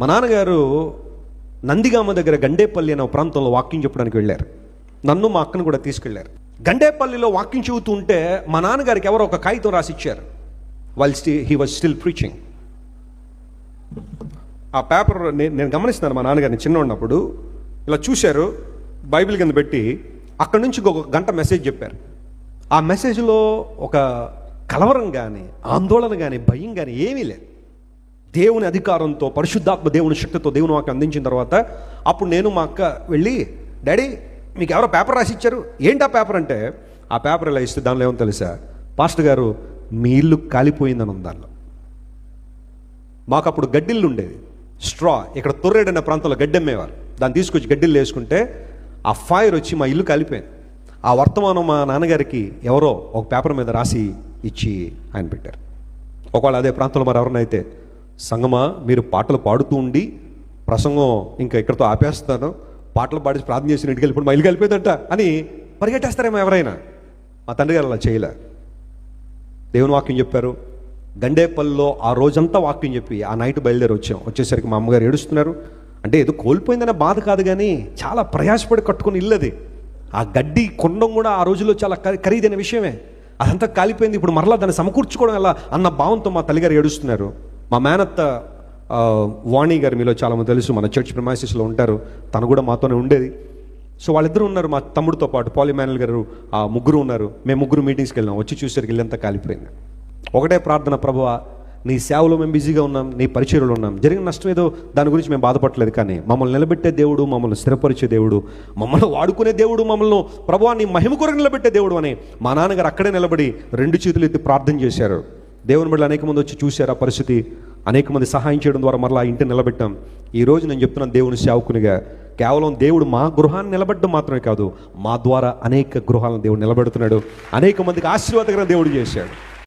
మా నాన్నగారు నందిగామ దగ్గర గండేపల్లి అనే ప్రాంతంలో వాక్యం చెప్పడానికి వెళ్ళారు. నన్ను మా అక్కను కూడా తీసుకెళ్లారు. గండేపల్లిలో వాక్యం చెబుతూ ఉంటే మా నాన్నగారికి ఎవరో ఒక కాగితం రాసిచ్చారు. He was still preaching. ఆ పేపర్ నేను గమనిస్తున్నాను. మా నాన్నగారిని చిన్న ఉన్నప్పుడు ఇలా చూశారు, బైబిల్ కింద పెట్టి అక్కడి నుంచి ఒక గంట మెసేజ్ చెప్పారు. ఆ మెసేజ్లో ఒక కలవరం కానీ, ఆందోళన కానీ, భయం కానీ ఏమీ లేదు. దేవుని అధికారంతో, పరిశుద్ధాత్మ దేవుని శక్తితో దేవుని వాక్యం అందించిన తర్వాత అప్పుడు నేను మా అక్క వెళ్ళి, డాడీ మీకు ఎవరో పేపర్ రాసి ఇచ్చారు, ఏంటి ఆ పేపర్ అంటే, ఆ పేపర్ ఇలా ఇస్తే దానిలో ఏమో తెలుసా, పాస్టర్ గారు మీ ఇల్లు కాలిపోయిందని ఉంది దానిలో. మాకు అప్పుడు గడ్డిల్లు ఉండేది, స్ట్రా. ఇక్కడ తొర్రేడు అనే ప్రాంతంలో గడ్డి అమ్మేవారు. దాన్ని తీసుకొచ్చి గడ్డిల్లు వేసుకుంటే ఆ ఫైర్ వచ్చి మా ఇల్లు కాలిపోయింది. ఆ వర్తమానం మా నాన్నగారికి ఎవరో ఒక పేపర్ మీద రాసి ఇచ్చి ఆయన పెట్టారు. ఒకవేళ అదే ప్రాంతంలో మరి ఎవరినైతే, సంగమా మీరు పాటలు పాడుతూ ఉండి ప్రసంగం ఇంకా ఇక్కడితో ఆపేస్తాను, పాటలు పాడి ప్రార్థన చేసిన ఇంటికి వెళ్ళిపోయి మా ఇల్లు కలిపోయిందంట అని పరిగెట్టేస్తారేమో ఎవరైనా. మా తండ్రి గారు అలా చేయలే. దేవుని వాక్యం చెప్పారు. గండేపల్లిలో ఆ రోజంతా వాక్యం చెప్పి ఆ నైట్ బయలుదేరి వచ్చేసరికి మా అమ్మగారు ఏడుస్తున్నారు. అంటే ఏదో కోల్పోయిందనే బాధ కాదు, కానీ చాలా ప్రయాసపడి కట్టుకుని ఇల్లు అది. ఆ గడ్డి కొండం కూడా ఆ రోజుల్లో చాలా ఖరీదైన విషయమే. అదంతా కాలిపోయింది, ఇప్పుడు మరలా దాన్ని సమకూర్చుకోవడం ఎలా అన్న భావంతో మా తల్లిగారు ఏడుస్తున్నారు. మా మేనత్త వాణి గారు మీలో చాలామంది తెలుసు, మన చర్చ్ ప్రిమైసెస్లో ఉంటారు, తను కూడా మాతోనే ఉండేది. సో వాళ్ళిద్దరూ ఉన్నారు, మా తమ్ముడితో పాటు పాలిమానుల్ గారు, ఆ ముగ్గురు ఉన్నారు. మేము ముగ్గురు మీటింగ్స్కి వెళ్ళాం. వచ్చి చూసేసరికి ఇల్లంతా కాలిపోయింది. ఒకటే ప్రార్థన, ప్రభువా నీ సేవలో మేము బిజీగా ఉన్నాం, నీ పరిచర్యలో ఉన్నాం, జరిగిన నష్టం ఏదో దాని గురించి మేము బాధపడలేదు, కానీ మమ్మల్ని నిలబెట్టే దేవుడు, మమ్మల్ని స్థిరపరిచే దేవుడు, మమ్మల్ని వాడుకునే దేవుడు, మమ్మల్ని ప్రభువా నీ మహిమ కొరకు నిలబెట్టే దేవుడు అని మా నాన్నగారు అక్కడే నిలబడి 2 చేతులు ఎత్తి ప్రార్థన చేశారు. దేవుని బిడ్డలు అనేక మంది వచ్చి చూశారు ఆ పరిస్థితి. అనేక మంది సహాయం చేయడం ద్వారా మరలా ఆ ఇంటిని నిలబెట్టాం. ఈరోజు నేను చెప్తున్నాను, దేవుని సేవకునిగా కేవలం దేవుడు మా గృహాన్ని నిలబెట్టడం మాత్రమే కాదు, మా ద్వారా అనేక గృహాలను దేవుడు నిలబెడుతున్నాడు. అనేక మందికి ఆశీర్వాదకరంగా దేవుడు చేశాడు.